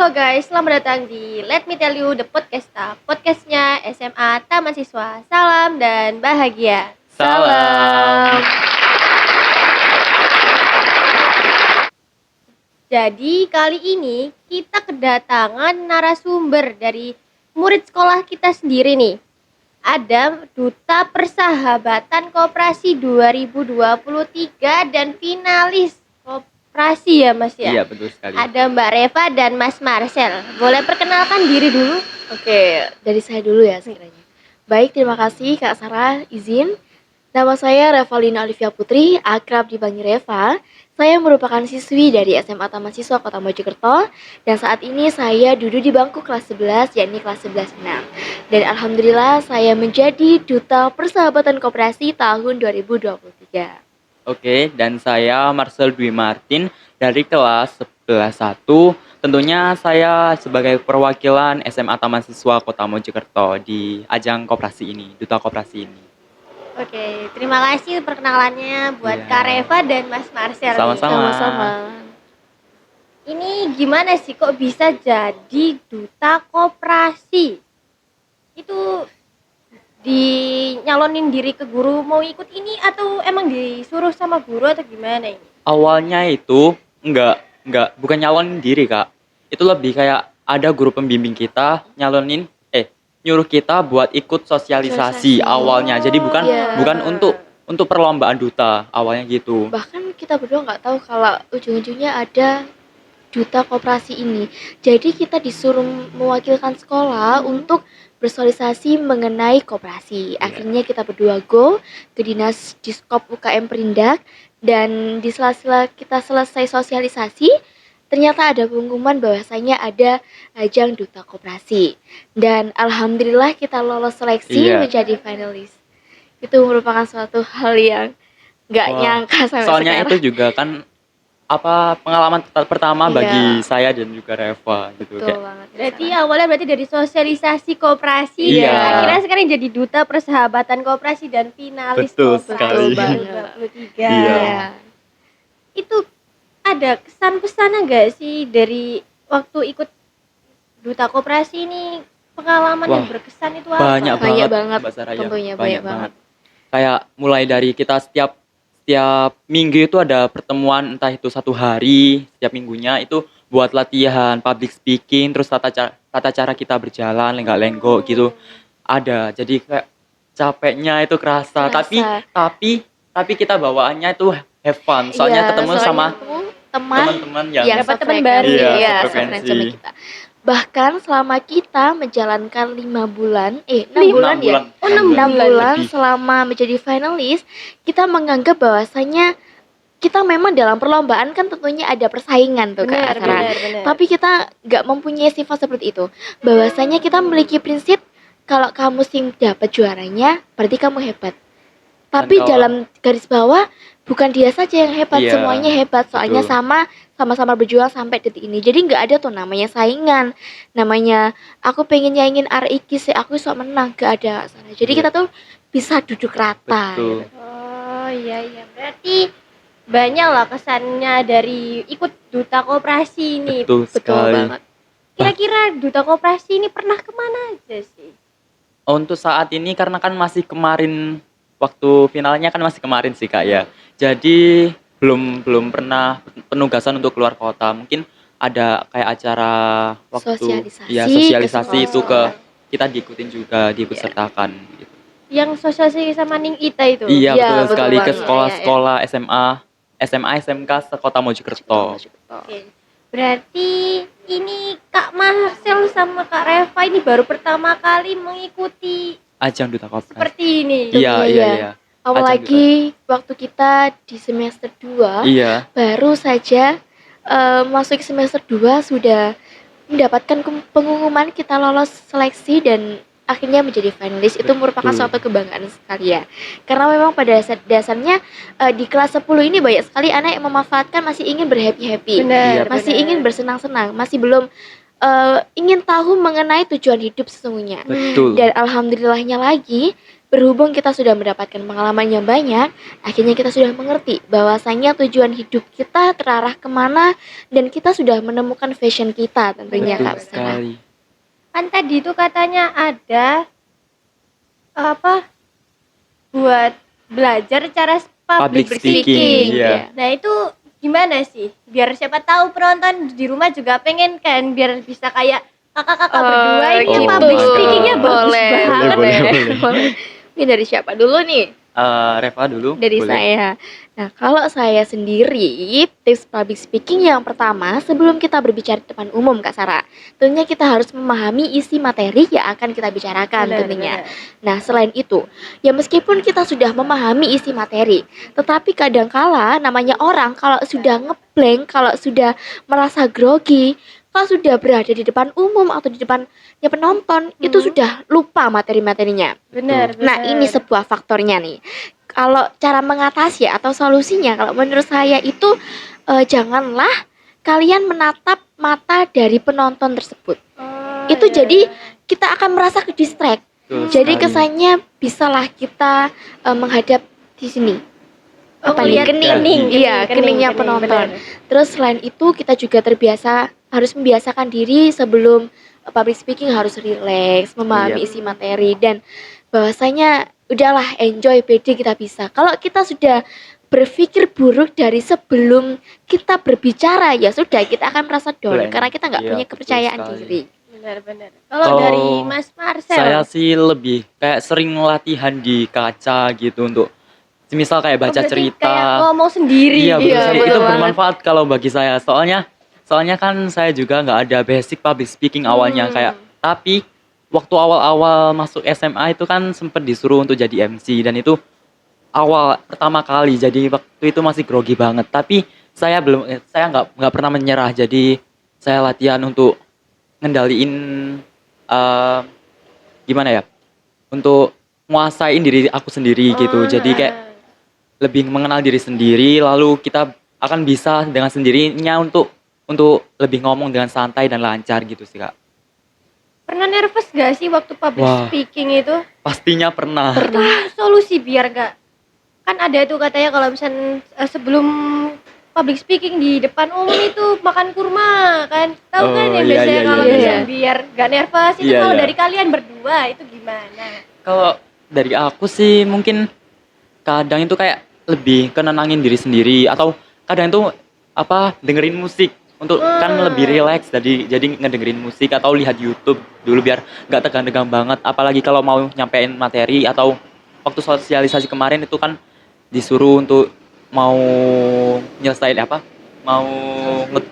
Halo guys, selamat datang di Let Me Tell You The Podcast, podcastnya SMA Taman Siswa. Salam dan bahagia. Salam. Jadi kali ini kita kedatangan narasumber dari murid sekolah kita sendiri nih. Ada Duta Persahabatan Koperasi 2023 dan finalis koperasi ya Mas ya? Iya, betul sekali. Ada Mbak Reva dan Mas Marcel. Boleh perkenalkan diri dulu? Oke, dari saya dulu ya sekiranya. Baik, terima kasih Kak Sarah izin. Nama saya Revalina Olivia Putri, akrab dipanggil Reva. Saya merupakan siswi dari SMA Taman Siswa Kota Mojokerto dan saat ini saya duduk di bangku kelas 11 yakni kelas 11-6. Dan alhamdulillah saya menjadi Duta Persahabatan Koperasi tahun 2023. Oke, dan saya Marcel Dwi Martin dari kelas 11-1. Tentunya saya sebagai perwakilan SMA Taman Siswa Kota Mojokerto di ajang koperasi ini, Duta Koperasi ini. Oke, terima kasih perkenalannya buat Iya. Kak Reva dan Mas Marcel. nih. Sama-sama. Sama-sama. Ini gimana sih kok bisa jadi duta koperasi? Itu dinyalonin diri ke guru mau ikut ini atau emang disuruh sama guru atau gimana ini? Awalnya itu bukan nyalonin diri, Kak. Itu lebih kayak ada guru pembimbing kita nyuruh kita buat ikut sosialisasi Sosialisasi. awalnya. Jadi bukan Iya. bukan untuk perlombaan duta awalnya gitu. Bahkan kita berdua nggak tahu kalau ujung-ujungnya ada Duta Koperasi ini. Jadi kita disuruh mewakilkan sekolah untuk bersosialisasi mengenai koperasi. Akhirnya kita berdua go ke Dinas Diskop UKM Perindak dan di sela-sela kita selesai sosialisasi, ternyata ada pengumuman bahwasanya ada ajang Duta Koperasi. Dan alhamdulillah kita lolos seleksi Iya. menjadi finalis. Itu merupakan suatu hal yang nggak Wah, nyangka sampai soalnya sekarang. itu juga kan pengalaman pertama Iya. bagi saya dan juga Reva gitu. Betul Kayak, banget. Berarti awalnya dari sosialisasi koperasi. Iya. Akhirnya sekarang jadi duta persahabatan koperasi dan finalis Betul koperasi sekali. 2023. Iya. Itu ada kesan-pesan nggak sih dari waktu ikut duta koperasi ini, pengalaman yang Wah, berkesan itu apa? banyak Banyak banget banget, Mbak Saraya. tentunya banyak banget. Kayak mulai dari kita setiap minggu itu ada pertemuan, entah itu satu hari setiap minggunya itu buat latihan public speaking, terus tata cara kita berjalan lenggak-lenggok gitu ada. Jadi kayak capeknya itu kerasa. Tapi kita bawaannya itu have fun. Soalnya Iya, ketemu soalnya sama ketemu teman teman-teman yang yang dapat teman sefrekuensi, baru ya. iya, Sefrekuensi. sefrekuensi sama kita. Bahkan selama kita menjalankan 5 bulan, 6 6 bulan ya, bulan. 6 bulan Lebih. selama menjadi finalis, kita menganggap bahwasanya kita memang dalam perlombaan kan tentunya ada persaingan tuh Kak Sarah. benar. Tapi kita nggak mempunyai sifat seperti itu. Bahwasanya kita memiliki prinsip kalau kamu sing dapat juaranya, berarti kamu hebat. Tapi kalau- dalam garis bawah bukan dia saja yang hebat, Iya, semuanya hebat. Soalnya betul. sama-sama berjuang sampai detik ini. Jadi nggak ada tuh namanya saingan, namanya aku pengen nyaingin RIK sih, aku sok menang, gak ada sana. Jadi Iya. kita tuh bisa duduk rata. Betul. gitu. Oh iya, berarti banyak lah kesannya dari ikut duta koperasi ini. Betul Betul sekali. banget. Kira-kira duta koperasi ini pernah kemana aja sih? Untuk saat ini karena kan masih kemarin waktu finalnya kan masih kemarin sih Kak ya. Jadi belum pernah penugasan untuk keluar kota. Mungkin ada kayak acara waktu Sosialisasi ya ke sosialisasi itu ke sekolah-sekolah. kita diikutin juga, diikutsertakan gitu. Yang sosialisasi sama Ning Ita itu. Iya, Iya, betul betul sekali ke banget. sekolah-sekolah SMA, SMK sekota Mojokerto. Oke. Berarti ini Kak Marcel sama Kak Reva ini baru pertama kali mengikuti Ajang Duta Koperasi. seperti ini. Iya. Awal Ajang lagi waktu kita di semester 2 Iya. baru saja masuk semester 2 sudah mendapatkan pengumuman kita lolos seleksi dan akhirnya menjadi finalis. Itu merupakan Betul. suatu kebanggaan sekali ya. Karena memang pada dasarnya di kelas 10 ini banyak sekali anak yang memanfaatkan masih ingin berhappy-happy. Benar. Masih benar. ingin bersenang-senang, masih belum ingin tahu mengenai tujuan hidup sesungguhnya. Betul. Dan alhamdulillahnya lagi berhubung kita sudah mendapatkan pengalaman yang banyak, akhirnya kita sudah mengerti bahwasanya tujuan hidup kita terarah kemana dan kita sudah menemukan passion kita tentunya Betul Kak Sarah. sekali. Kan tadi itu katanya ada apa buat belajar cara public Public speaking. speaking, iya. ya. Nah itu gimana sih? Biar siapa tahu penonton di rumah juga pengen kan, biar bisa kayak kakak-kakak berdua ini gitu. public Mantap. speakingnya bagus boleh, banget. Boleh. boleh. Ini dari siapa dulu nih? Reva dulu, Dari boleh? saya. Nah, kalau saya sendiri, tips public speaking yang pertama, sebelum kita berbicara di depan umum, Kak Sarah, tentunya kita harus memahami isi materi yang akan kita bicarakan Benar, tentunya. benar. Nah, selain itu, ya meskipun kita sudah memahami isi materi, tetapi kadangkala namanya orang kalau sudah ngeblank, kalau sudah merasa grogi, kalau sudah berada di depan umum atau di depannya penonton, itu sudah lupa materi-materinya. Benar, Nah, benar. ini sebuah faktornya nih. Kalau cara mengatasi atau solusinya, kalau menurut saya itu janganlah kalian menatap mata dari penonton tersebut. Oh, Itu iya, jadi iya. kita akan merasa ke distract. Betul Jadi sekali. kesannya bisalah kita menghadap di sini. Apa nih? ngeliat Kening. Iya, keningnya penonton. benar. Terus selain itu kita juga harus membiasakan diri sebelum public speaking harus rileks, memahami Iya. isi materi dan bahwasanya udahlah enjoy pede kita bisa. Kalau kita sudah berpikir buruk dari sebelum kita berbicara ya sudah kita akan merasa down Blank. karena kita nggak Iya, punya betul kepercayaan sekali. diri. Benar. Kalau Kalau dari Mas Marcel, Saya sih lebih kayak sering latihan di kaca gitu untuk semisal kayak baca berarti cerita. kayak ngomong sendiri. Iya, betul Iya, sekali. betul Itu banget. bermanfaat kalau bagi saya. Soalnya kan saya juga nggak ada basic public speaking awalnya kayak. Tapi waktu awal-awal masuk SMA itu kan sempet disuruh untuk jadi MC dan itu awal pertama kali. Jadi waktu itu masih grogi banget. Tapi saya nggak pernah menyerah. Jadi saya latihan untuk ngendaliin eh, gimana ya? Untuk nguasain diri aku sendiri gitu. Jadi kayak lebih mengenal diri sendiri lalu kita akan bisa dengan sendirinya untuk lebih ngomong dengan santai dan lancar gitu sih Kak. Pernah nervous gak sih waktu public Wah. speaking itu? Pastinya pernah. Itu solusi biar gak, kan ada tuh katanya kalau misalnya sebelum public speaking di depan umum itu makan kurma kan, tahu kan Oh, ya iya, biasanya iya, kalau iya, misalnya iya. biar gak nervous itu. Iya, Kalau iya. dari kalian berdua itu gimana? Kalau dari aku sih mungkin kadang itu kayak lebih kenenangin diri sendiri atau kadang itu dengerin musik untuk kan lebih rileks jadi ngedengerin musik atau lihat YouTube dulu biar nggak tegang-tegang banget apalagi kalau mau nyampein materi atau waktu sosialisasi kemarin itu kan disuruh untuk mau nyelesain mau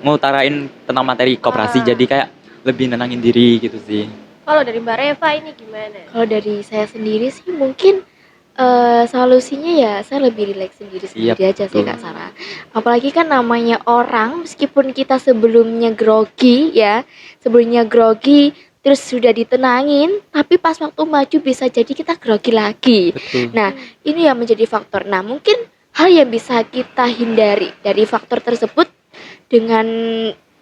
ngutarain tentang materi koperasi jadi kayak lebih nenangin diri gitu sih. Kalau dari Mbak Reva ini gimana? Kalau dari saya sendiri sih mungkin solusinya ya saya lebih rileks sendiri-sendiri Iya, aja sih betul. Kak Sarah. Apalagi kan namanya orang meskipun kita sebelumnya grogi ya, sebelumnya grogi terus sudah ditenangin, tapi pas waktu maju bisa jadi kita grogi lagi. Betul. Nah, ini yang menjadi faktor. Nah, mungkin hal yang bisa kita hindari dari faktor tersebut dengan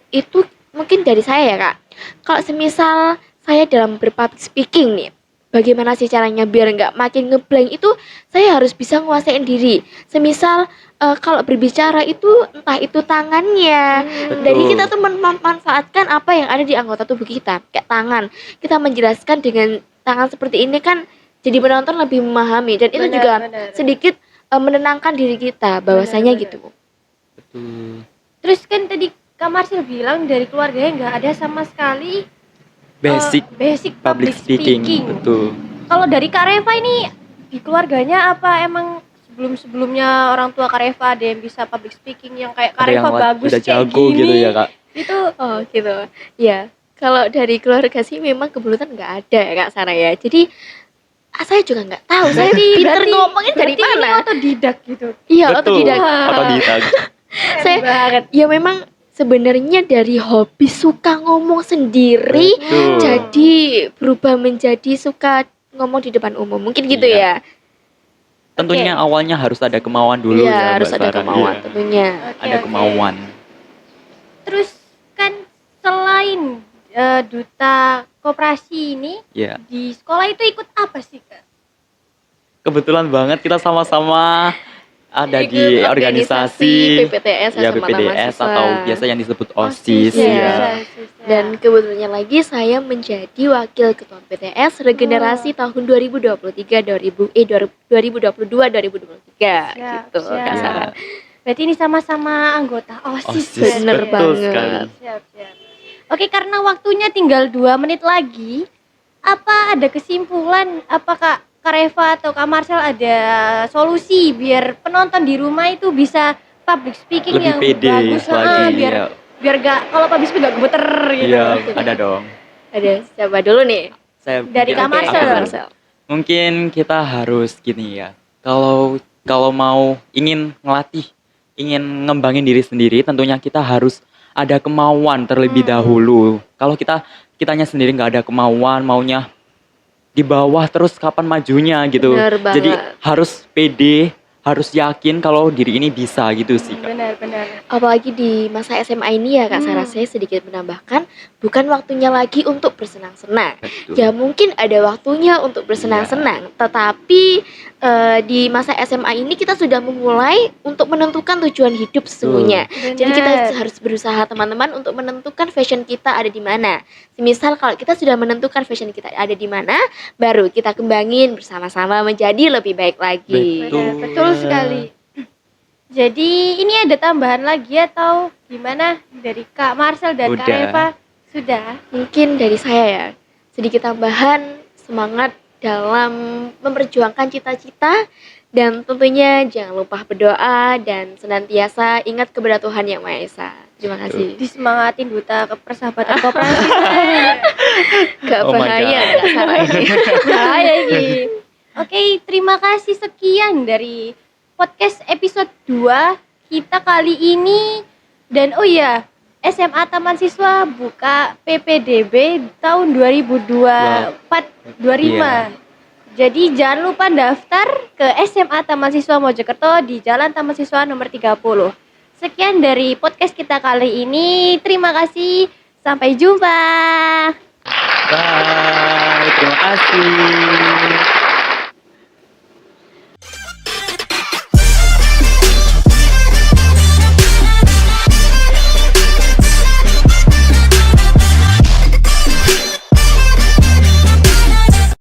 itu mungkin dari saya ya Kak. Kalau semisal saya dalam berpublic speaking nih, bagaimana sih caranya biar nggak makin ngeblank itu saya harus bisa nguasain diri. Semisal kalau berbicara itu entah itu tangannya. Jadi Betul. kita tuh memanfaatkan apa yang ada di anggota tubuh kita, kayak tangan. Kita menjelaskan dengan tangan seperti ini kan jadi penonton lebih memahami dan itu Benar, juga benar. sedikit menenangkan diri kita bahwasanya Benar, gitu. Betul. Terus kan tadi Kak Marcel bilang dari keluarganya nggak ada sama sekali basic public speaking. Betul. Kalau dari Kak Reva ini di keluarganya apa emang sebelum-sebelumnya orang tua Kak Reva ada yang bisa public speaking yang kayak Kak Ada yang Reva bagus udah kayak jago gini? gitu ya Kak. Itu Oh gitu. Ya, kalau dari keluarga sih memang kebetulan nggak ada ya Kak Sarah ya. Jadi saya juga nggak tahu. Saya pinter ngomongin dari berarti ini mana? otodidak gitu. Iya, Betul. otodidak. Otodidak. Saya banget. ya memang sebenarnya dari hobi suka ngomong sendiri, Betul. jadi berubah menjadi suka ngomong di depan umum. Mungkin gitu Iya. ya. Tentunya Oke. awalnya harus ada kemauan dulu Iya, ya Mbak harus ada Sarah. kemauan Iya. tentunya. Oke, Ada oke. kemauan. Terus kan selain duta koperasi ini Iya. di sekolah itu ikut apa sih Kak? kebetulan banget kita sama-sama ada di Ikut organisasi PPTS ya SMA PPDS Mahasiswa. atau biasa yang disebut OSIS ya. ya. Dan kebetulannya lagi saya menjadi wakil ketua PTS regenerasi tahun 2022 gitu Kak Sarah. Berarti ini sama-sama anggota OSIS. OSIS, Bener betul banget. sekali. Siap. Oke, karena waktunya tinggal 2 menit lagi, apa ada kesimpulan? Apakah Kak Reva atau Kak Marcel ada solusi biar penonton di rumah itu bisa public speaking Lebih yang pede bagus, lagi, biar iya. biar gak kalau public speaking gak gemeter gitu. Iya, ada dong. Ada siapa dulu nih? Dari mungkin Kak Oke, Marcel. Kak Marcel. mungkin kita harus gini ya. Kalau mau ingin ngelatih, ingin ngembangin diri sendiri, tentunya kita harus ada kemauan terlebih dahulu. Kalau kitanya sendiri nggak ada kemauan, maunya di bawah terus kapan majunya gitu. Bener banget. Jadi harus pede, harus yakin kalau diri ini bisa gitu sih Kak. Benar. Apalagi di masa SMA ini ya Kak Sarah, saya sedikit menambahkan, bukan waktunya lagi untuk bersenang-senang. Betul. Ya mungkin ada waktunya untuk bersenang-senang, tetapi di masa SMA ini kita sudah memulai untuk menentukan tujuan hidup sesungguhnya. Jadi kita harus berusaha teman-teman untuk menentukan fashion kita ada di mana. Misal kalau kita sudah menentukan fashion kita ada di mana, baru kita kembangin bersama-sama menjadi lebih baik lagi. Betul sekali. Jadi ini ada tambahan lagi atau gimana dari Kak Marcel dan Kak Udah. Reva? Sudah. Mungkin dari saya ya, sedikit tambahan semangat dalam memperjuangkan cita-cita dan tentunya jangan lupa berdoa dan senantiasa ingat kepada Tuhan Yang Maha Esa. Terima kasih. Disemangatin duta persahabatan koperasi. Gak Oh my bahaya God. Kak Sarah ini. Bahaya ini. Oke, terima kasih sekian dari podcast episode 2 kita kali ini. Dan oh iya, SMA Taman Siswa buka PPDB tahun 2024-25. Iya. Jadi jangan lupa daftar ke SMA Taman Siswa Mojokerto di Jalan Taman Siswa nomor 30. Sekian dari podcast kita kali ini. Terima kasih. Sampai jumpa. Bye, terima kasih.